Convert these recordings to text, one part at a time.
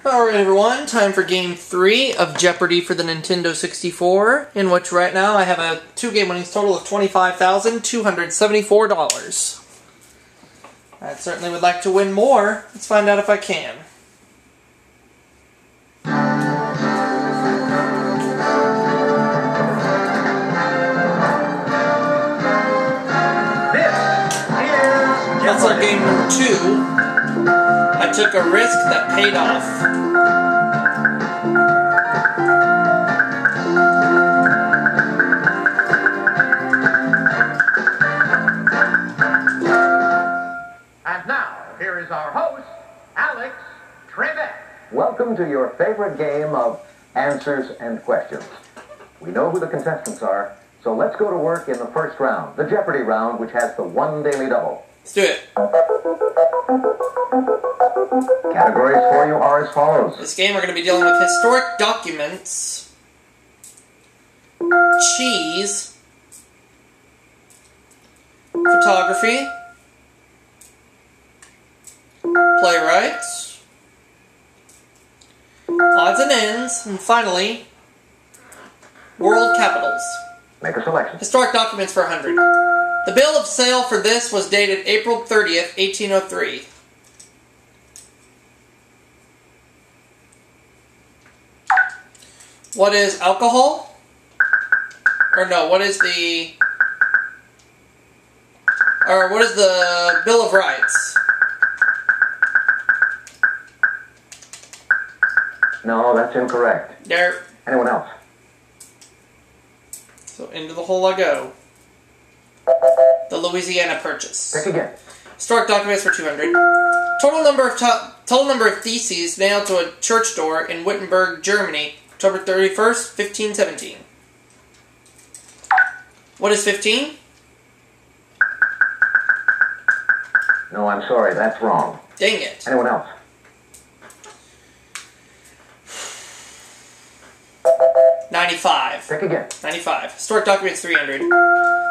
Alright everyone, time for game 3 of Jeopardy for the Nintendo 64, in which right now I have a 2-game winnings total of $25,274. I certainly would like to win more. Let's find out if I can. That's our game number 2. I took a risk that paid off. And now, here is our host, Alex Trebek. Welcome to your favorite game of answers and questions. We know who the contestants are, so let's go to work in the first round, the Jeopardy round, which has the one daily double. Let's do it. Categories for you are as follows. This game we're going to be dealing with historic documents, cheese, photography, playwrights, odds and ends, and finally, world capitals. Make a selection. Historic documents for 100. The bill of sale for this was dated April 30th, 1803. What is alcohol? Or no, what is the Bill of Rights? No, that's incorrect. There. Anyone else? So into the hole I go. The Louisiana Purchase. Pick again. Historic documents for 200. Total number of theses nailed to a church door in Wittenberg, Germany, October 31st, 1517. What is 15? No, I'm sorry, that's wrong. Dang it. Anyone else? $95. Pick again. 95. Historic documents 300.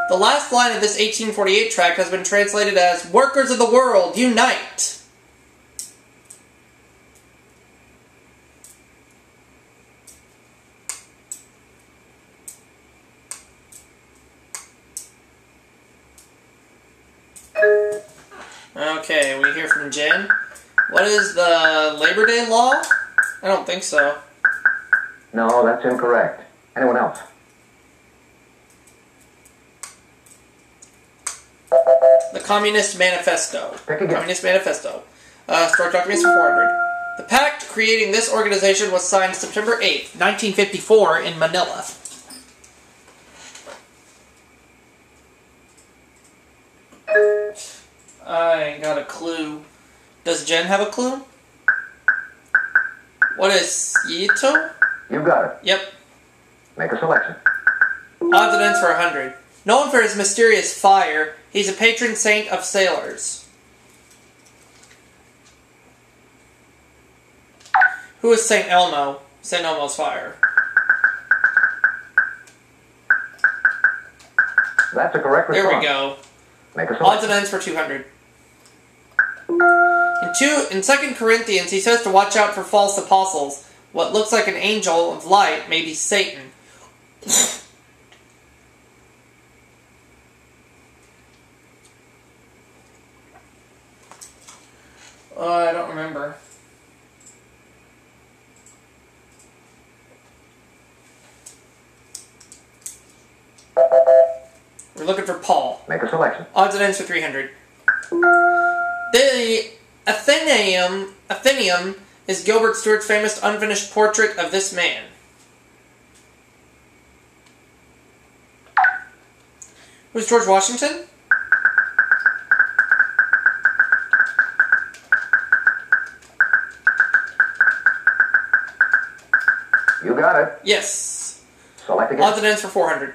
The last line of this 1848 tract has been translated as, "Workers of the world, unite!" Okay, we hear from Jen. What is the Labor Day law? I don't think so. No, that's incorrect. Anyone else? The Communist Manifesto. Pick again. Communist Manifesto. Historic documents for 400. The pact creating this organization was signed September 8th, 1954 in Manila. I ain't got a clue. Does Jen have a clue? What is Yito? You got it. Yep. Make a selection. Odds and ends for 100. Known for his mysterious fire, he's a patron saint of sailors. Who is Saint Elmo? Saint Elmo's fire. That's a correct response. There we go. Make a Odds selection. and ends for 200. In 2 Corinthians, he says to watch out for false apostles. What looks like an angel of light may be Satan. I don't remember. We're looking for Paul. Make a selection. Odds and ends for 300. The Athenaeum is Gilbert Stuart's famous unfinished portrait of this man. Who's George Washington? You got it. Yes. Select again. Odds and ends for 400.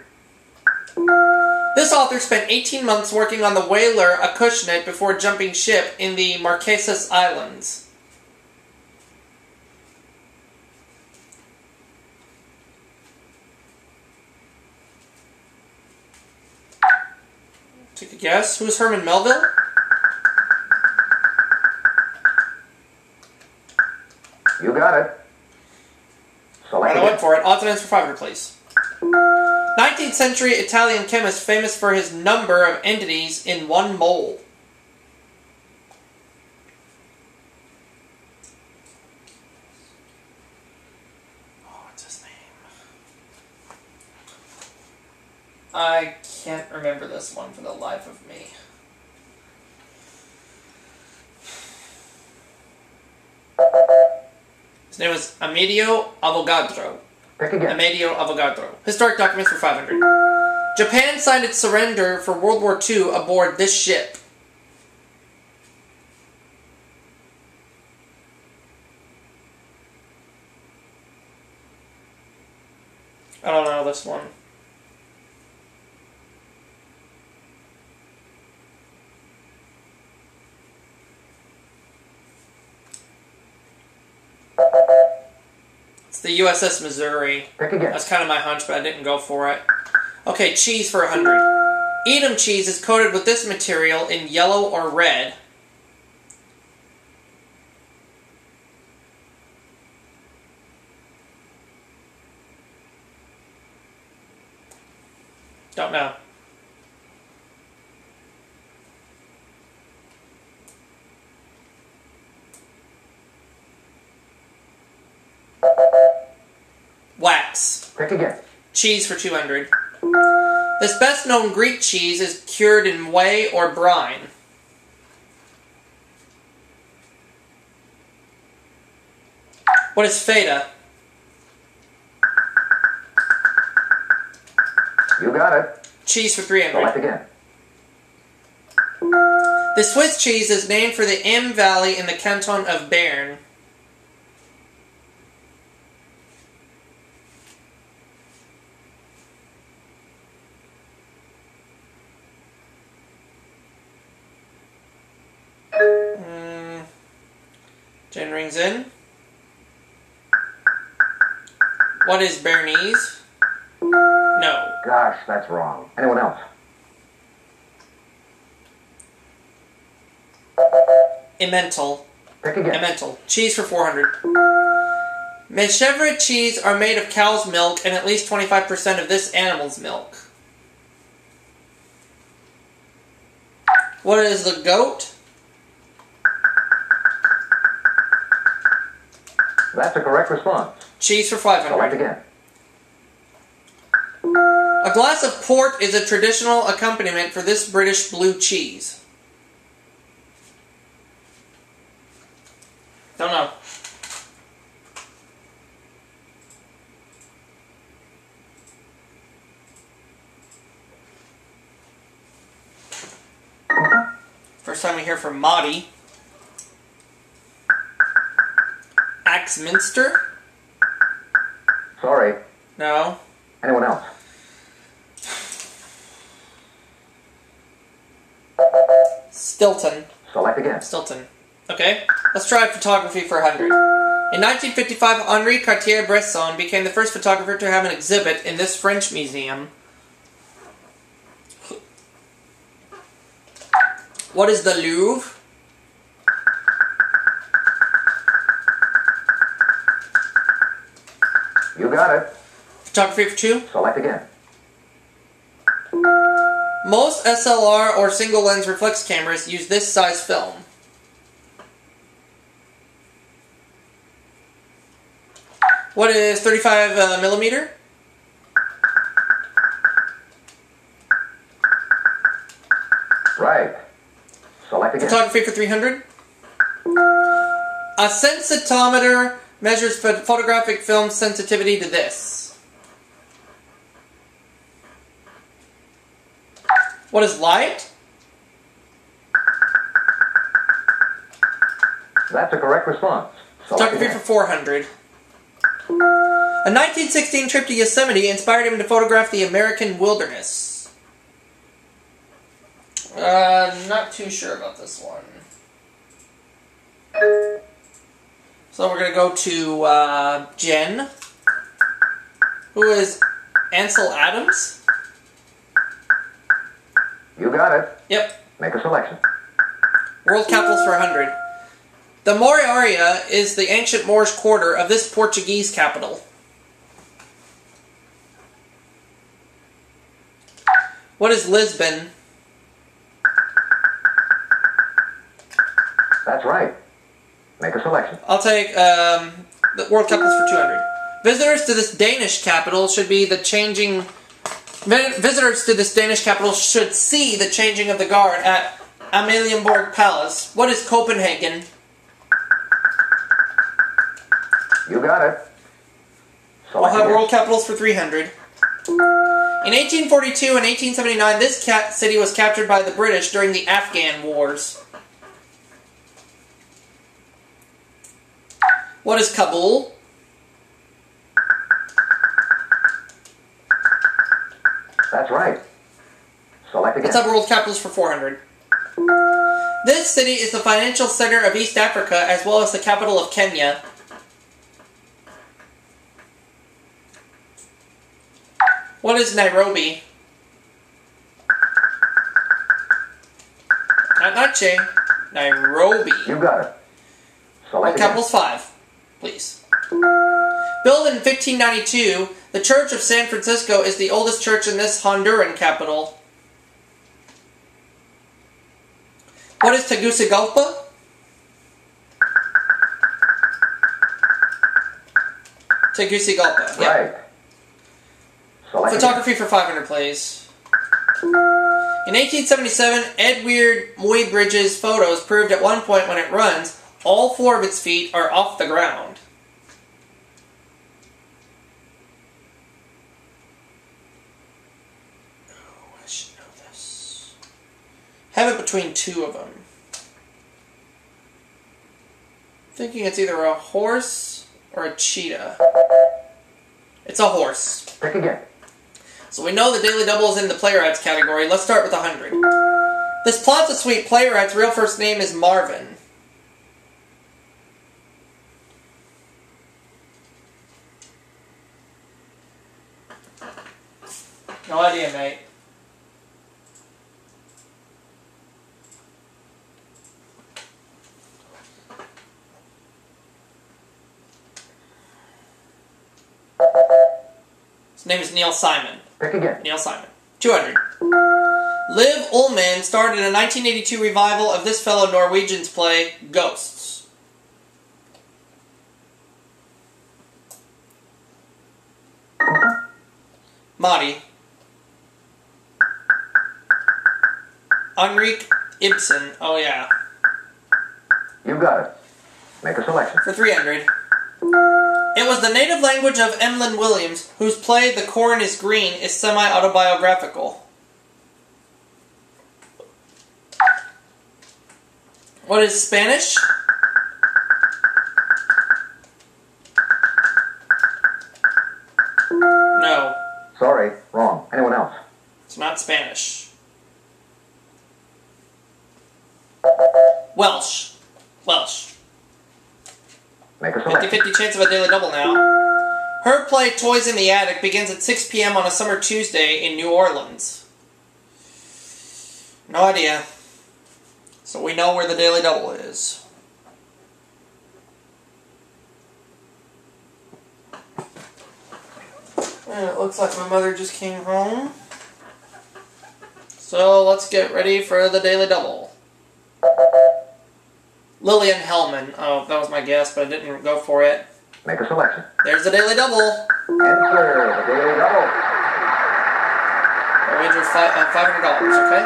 This author spent 18 months working on the whaler Acushnet before jumping ship in the Marquesas Islands. Take a guess. Who's Herman Melville? You got it. Select I again. went for it. Odds and ends for 500, please. 19th century Italian chemist famous for his number of entities in one mole. Oh, what's his name? I can't remember this one for the life of me. His name was Amedeo Avogadro. Pick again. Amedeo Avogadro. Historic documents for 500. Japan signed its surrender for World War II aboard this ship. I don't know this one. It's the USS Missouri. Pick again. That's kind of my hunch, but I didn't go for it. Okay, cheese for 100. Edam cheese is coated with this material in yellow or red. Don't know. Wax. Pick again. Cheese for 200. This best-known Greek cheese is cured in whey or brine. What is feta? You got it. Cheese for 300. Select again. The Swiss cheese is named for the M Valley in the canton of Bern. Jen rings in. What is Bernese? No. Gosh, that's wrong. Anyone else? Emmental. Pick again. Emmental. Cheese for 400. Mechevre cheese are made of cow's milk and at least 25% of this animal's milk. What is the goat? That's a correct response. Cheese for 500. Select again. A glass of port is a traditional accompaniment for this British blue cheese. Don't know. First time we hear from Mahdi. Axminster? Sorry. No. Anyone else? Stilton. Select again. Stilton. Okay, let's try photography for 100. In 1955, Henri Cartier-Bresson became the first photographer to have an exhibit in this French museum. What is the Louvre? You got it. Photography for 2. Select again. Most SLR or single lens reflex cameras use this size film. What is 35 millimeter? Right. Select again. Photography for 300. A sensitometer measures photographic film sensitivity to this. What is light? That's a correct response. Select Photography again. for 400. A 1916 trip to Yosemite inspired him to photograph the American wilderness. Not too sure about this one. So we're going to go to Jen, who is Ansel Adams. You got it. Yep. Make a selection. World capitals for 100. The Moraria is the ancient Moorish quarter of this Portuguese capital. What is Lisbon? That's right. Make a selection. I'll take the world capitals for 200. Visitors to this Danish capital should be the changing... Visitors to this Danish capital should see the changing of the guard at Amalienborg Palace. What is Copenhagen? You got it. I'll have world capitals for 300. In 1842 and 1879, this city was captured by the British during the Afghan Wars. What is Kabul? That's right. Select again. Let's have world capitals for 400. This city is the financial center of East Africa as well as the capital of Kenya. What is Nairobi? Not Che. Nairobi. You got it. Select again. Capitals 5, please. Built in 1592, the Church of San Francisco is the oldest church in this Honduran capital. What is Tegucigalpa? Tegucigalpa. Yeah. Right. Select Photography for 500, please. In 1877, Edward Muybridge's photos proved at one point when it runs, all 4 of its feet are off the ground. Oh, I should know this. Have it between 2 of them. Thinking it's either a horse or a cheetah. It's a horse. Pick again. So we know the Daily Double is in the Playwrights category. Let's start with 100. This Plaza Suite playwright's real first name is Marvin. No idea, mate. His name is Neil Simon. Pick again. Neil Simon. 200. Liv Ullmann starred in a 1982 revival of this fellow Norwegian's play, Ghosts. Madi. Henrik Ibsen. Oh, yeah. You got it. Make a selection. For 300. It was the native language of Emlyn Williams, whose play The Corn is Green is semi-autobiographical. What is Spanish? No. Sorry, wrong. Anyone else? It's not Spanish. Welsh. Welsh. Make a selection. 50-50 chance of a Daily Double now. Her play Toys in the Attic begins at 6 p.m. on a summer Tuesday in New Orleans. No idea. So we know where the Daily Double is. And it looks like my mother just came home. So let's get ready for the Daily Double. Lillian Hellman. Oh, that was my guess, but I didn't go for it. Make a selection. There's the Daily Double. Enter the Daily Double. I wager $500, okay?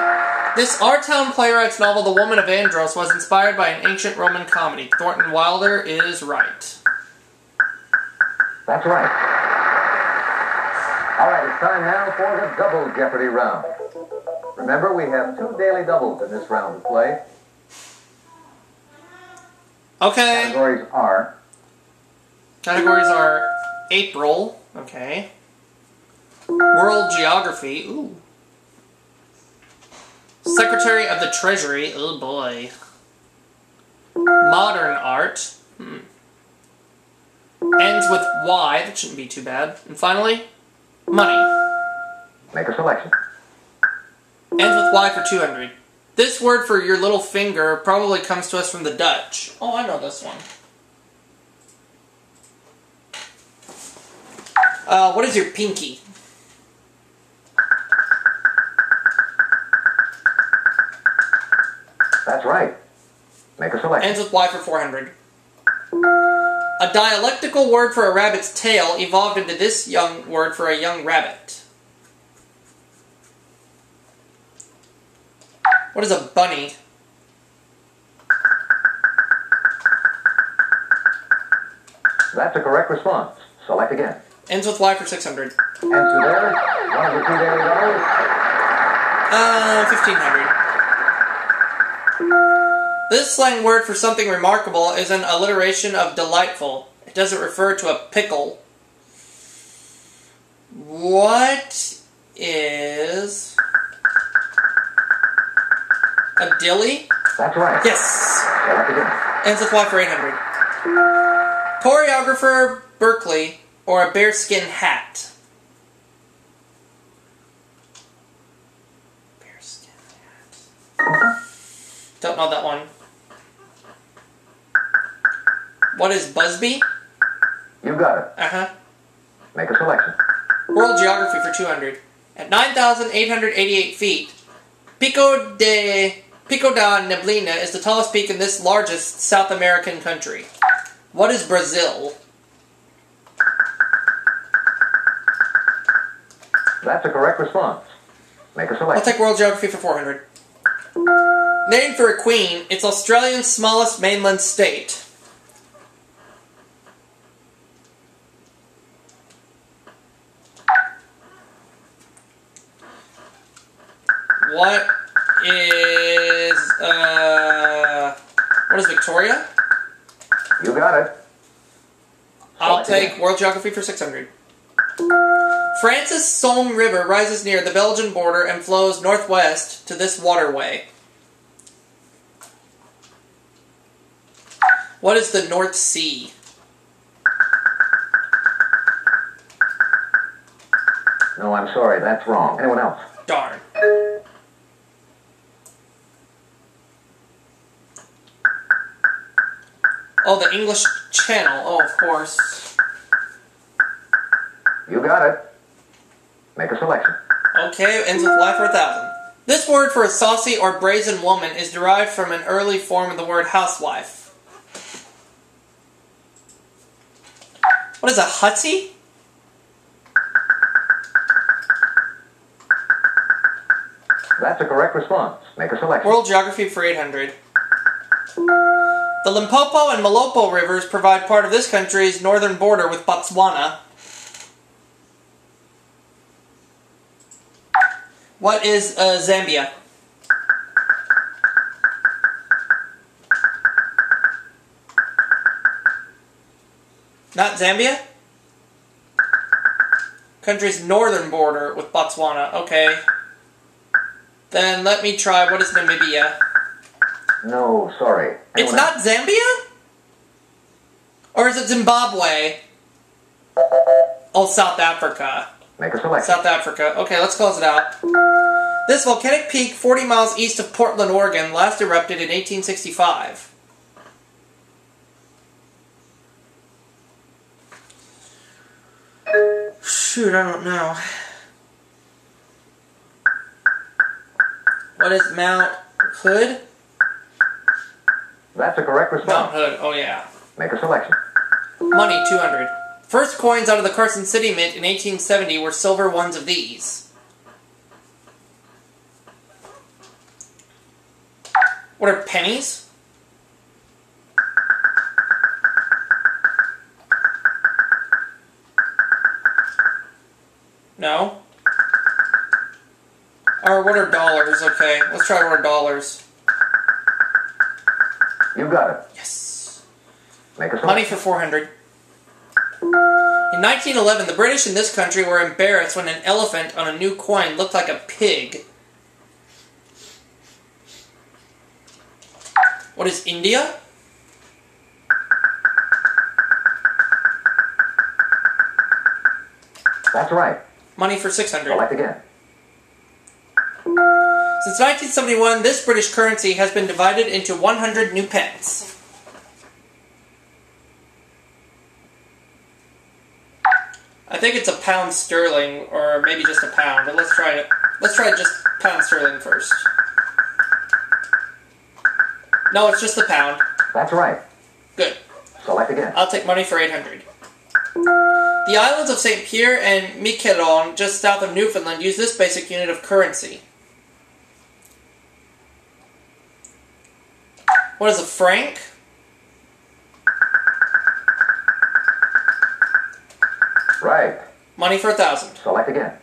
This R-Town playwright's novel, The Woman of Andros, was inspired by an ancient Roman comedy. Thornton Wilder is right. That's right. All right, it's time now for the Double Jeopardy round. Remember, we have 2 Daily Doubles in this round to play. Okay. Categories are April. Okay. World Geography. Ooh. Secretary of the Treasury. Oh boy. Modern Art. Ends with Y. That shouldn't be too bad. And finally, Money. Make a selection. Ends with Y for 200. This word for your little finger probably comes to us from the Dutch. Oh, I know this one. What is your pinky? That's right. Make a selection. Ends with Y for 400. A dialectical word for a rabbit's tail evolved into this young word for a young rabbit. What is a bunny? That's a correct response. Select again. Ends with Y for 600. Answer there. One of the two daily doubles. 1500. This slang word for something remarkable is an alliteration of delightful. It doesn't refer to a pickle. What is a dilly? That's right. Yes. Select again. Ends with Y for 800. Choreographer Berkeley or a bearskin hat? Bearskin hat. Don't know that one. What is Busby? You got it. Uh-huh. Make a selection. World Geography for 200. At 9,888 feet, Pico da Neblina is the tallest peak in this largest South American country. What is Brazil? That's a correct response. Make a selection. I'll take World Geography for 400. Named for a queen, it's Australia's smallest mainland state. What is Victoria? You got it. I'll take World Geography for 600. France's Somme River rises near the Belgian border and flows northwest to this waterway. What is the North Sea? No, I'm sorry. That's wrong. Anyone else? Darn. Oh, the English Channel. Oh, of course. You got it. Make a selection. Okay, ends with Y for 1,000. This word for a saucy or brazen woman is derived from an early form of the word housewife. What is a hussy? That's a correct response. Make a selection. World Geography for 800. The Limpopo and Malopo rivers provide part of this country's northern border with Botswana. What is Zambia? Not Zambia? Country's northern border with Botswana. Okay. Then let me try. What is Namibia? No, sorry. It's not Zambia? Or is it Zimbabwe? Oh, South Africa. Make a selection. South Africa. Okay, let's close it out. This volcanic peak 40 miles east of Portland, Oregon, last erupted in 1865. Shoot, I don't know. What is Mount Hood? That's a correct response. Mount Hood, oh yeah. Make a selection. Money, 200. First coins out of the Carson City Mint in 1870 were silver ones of these. What are pennies? No? Or what are dollars? Okay, let's try what are dollars. You got it. Yes. Make a selection. Money for 400. In 1911, the British in this country were embarrassed when an elephant on a new coin looked like a pig. What is India? That's right. Money for 600. Select again. Since 1971, this British currency has been divided into 100 new pence. I think it's a pound sterling, or maybe just a pound, but let's try it. Let's try just pound sterling first. No, it's just the pound. That's right. Good. Select again. I'll take money for 800. The islands of St. Pierre and Miquelon, just south of Newfoundland, use this basic unit of currency. What is a franc? Right. Money for 1,000. Select again.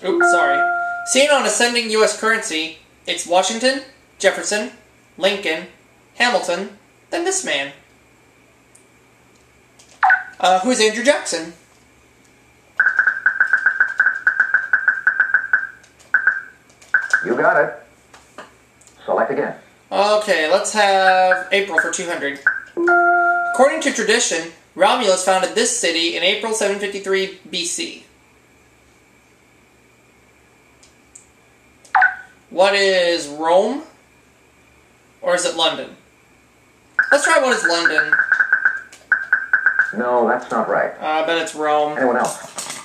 Oops, sorry. Seen on ascending U.S. currency, it's Washington, Jefferson, Lincoln, Hamilton, then this man. Who's Andrew Jackson? You got it. Select again. Okay, let's have April for 200. According to tradition, Romulus founded this city in April 753 BC. What is Rome? Or is it London? Let's try what is London. No, that's not right. I bet it's Rome. Anyone else?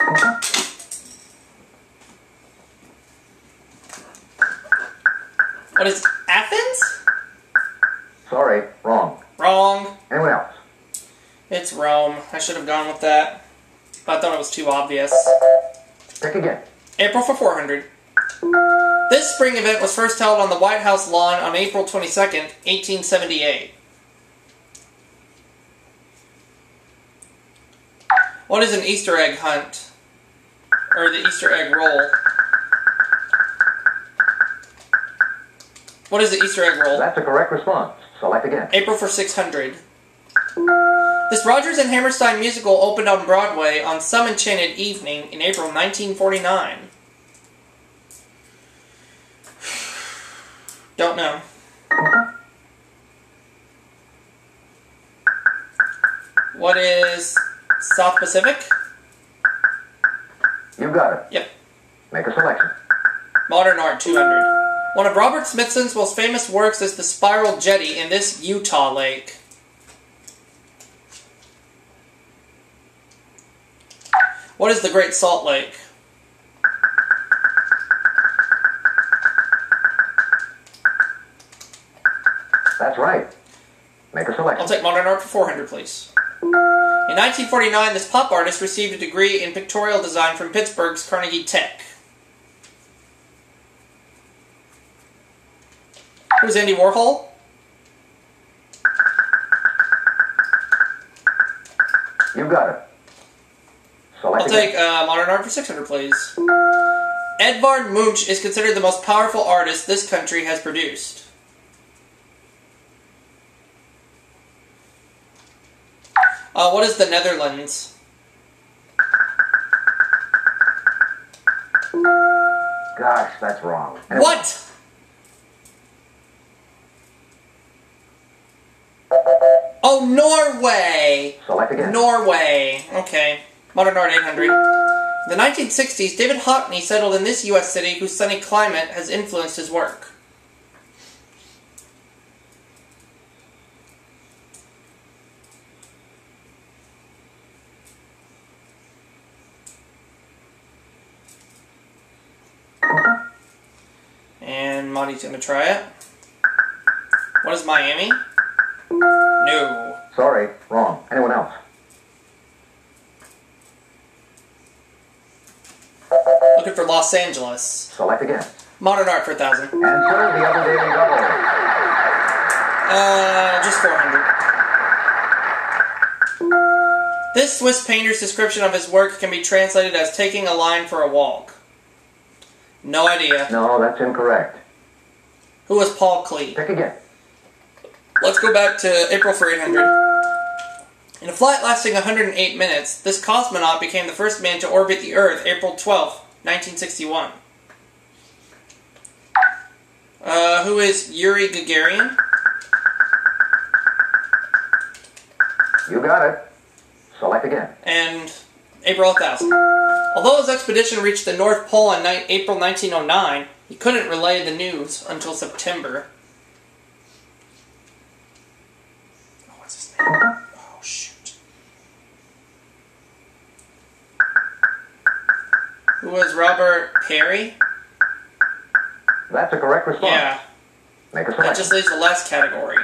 What is Athens? Sorry, wrong. Wrong. Anyone else? It's Rome. I should have gone with that. But I thought it was too obvious. Pick again. April for 400. This spring event was first held on the White House lawn on April 22nd, 1878. What is an Easter egg hunt? Or the Easter egg roll? What is the Easter egg roll? That's a correct response. Select again. April for 600. This Rodgers and Hammerstein musical opened on Broadway on Some Enchanted Evening in April 1949. Don't know. What is South Pacific? You got it. Yep. Make a selection. Modern art, 200. One of Robert Smithson's most famous works is the Spiral Jetty in this Utah lake. What is the Great Salt Lake? That's right. Make a selection. I'll take modern art for 400, please. In 1949, this pop artist received a degree in pictorial design from Pittsburgh's Carnegie Tech. Who's Andy Warhol? You got it. Select I'll again. take modern art for 600, please. Edvard Munch is considered the most powerful artist this country has produced. What is the Netherlands? Gosh, that's wrong. Anyway. What? Oh, Norway! Select again. Norway. Okay. Modern art 800. In the 1960s, David Hockney settled in this U.S. city whose sunny climate has influenced his work. And Monty's going to try it. What is Miami? No. Sorry, wrong. Anyone else? Looking for Los Angeles. Select again. Modern art for 1,000. Answer the other daily double. Just 400. This Swiss painter's description of his work can be translated as taking a line for a walk. No idea. No, that's incorrect. Who was Paul Klee? Pick again. Let's go back to April for 800. In a flight lasting 108 minutes, this cosmonaut became the first man to orbit the Earth April 12, 1961. Who is Yuri Gagarin? You got it. Select again. And April 1000. Although his expedition reached the North Pole in April 1909, he couldn't relay the news until September. Oh, what's his name? Oh, shoot. Who was Robert Peary? That's a correct response. Yeah. Make a That selection. just leaves the last category.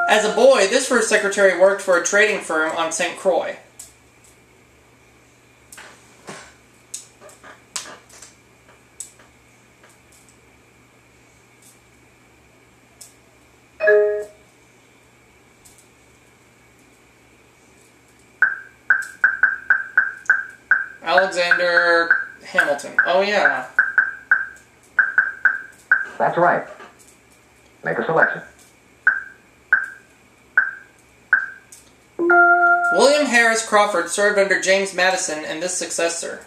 As a boy, this first secretary worked for a trading firm on St. Croix. Alexander Hamilton. Oh, yeah. That's right. Make a selection. William Harris Crawford served under James Madison and this successor.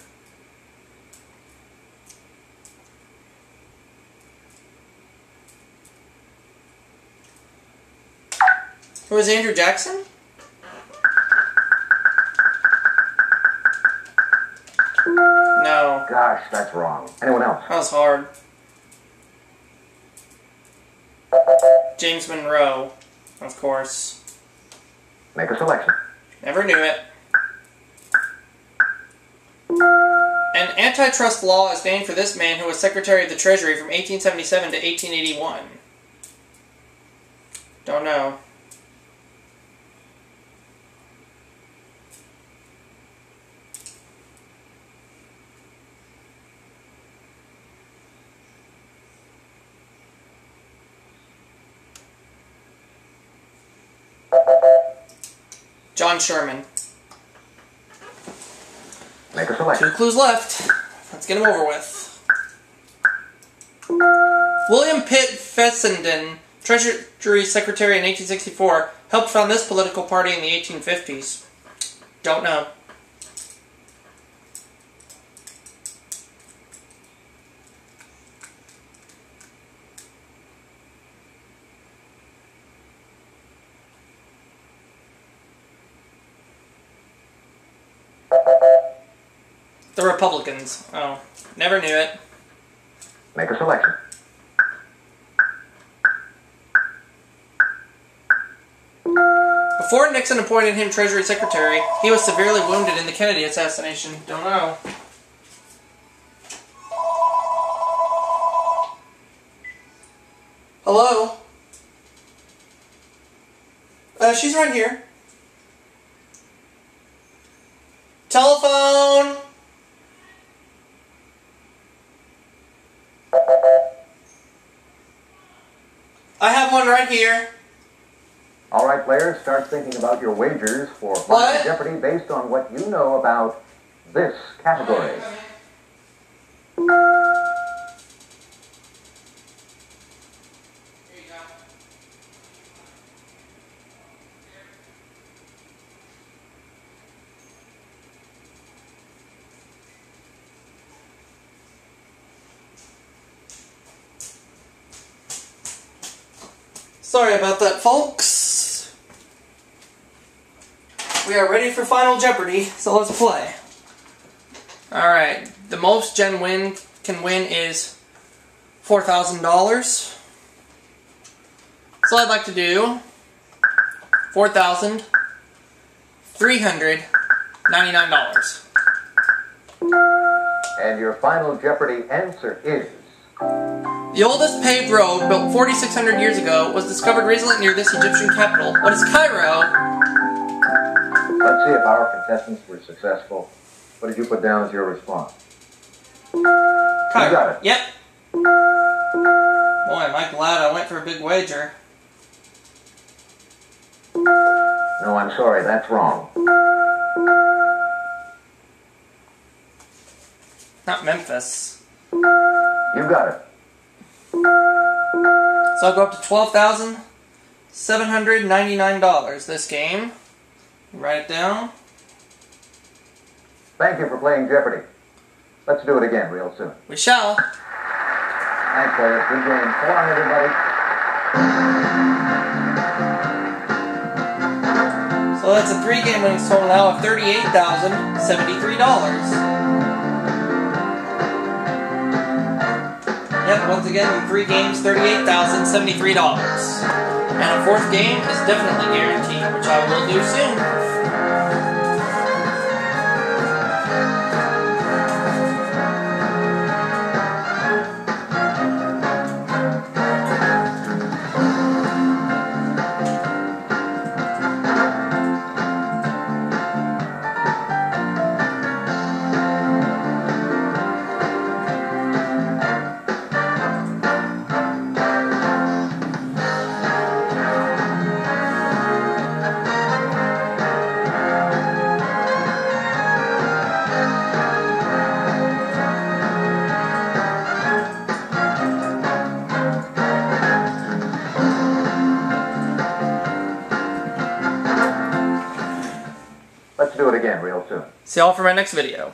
Who was Andrew Jackson? No. Gosh, that's wrong. Anyone else? That was hard. James Monroe, of course. Make a selection. Never knew it. An antitrust law is named for this man who was Secretary of the Treasury from 1877 to 1881. Don't know. John Sherman. Make a selection. 2 clues left. Let's get them over with. William Pitt Fessenden, Treasury Secretary in 1864, helped found this political party in the 1850s. Don't know. The Republicans. Oh, never knew it. Make a selection. Before Nixon appointed him Treasury Secretary, he was severely wounded in the Kennedy assassination. Don't know. Hello? She's right here. Telephone! I have one right here. All right, players, start thinking about your wagers for What? Final Jeopardy based on what you know about this category. Sorry about that, folks. We are ready for Final Jeopardy, so let's play. Alright, the most Jen can win is $4,000. So I'd like to do $4,399. And your Final Jeopardy answer is... The oldest paved road, built 4,600 years ago, was discovered recently near this Egyptian capital. What is Cairo? Let's see if our contestants were successful. What did you put down as your response? Cairo. You got it. Yep. Boy, am I glad I went for a big wager. No, I'm sorry, that's wrong. Not Memphis. You got it. So I'll go up to $12,799 this game. Write it down. Thank you for playing Jeopardy. Let's do it again real soon. We shall. Thanks, players. Good game. So long, everybody. So So that's a 3-game winnings total now of $38,073. Yep, once again, 3 games, $38,073. And a 4th game is definitely guaranteed, which I will do soon. Let's do it again real soon. See y'all for my next video.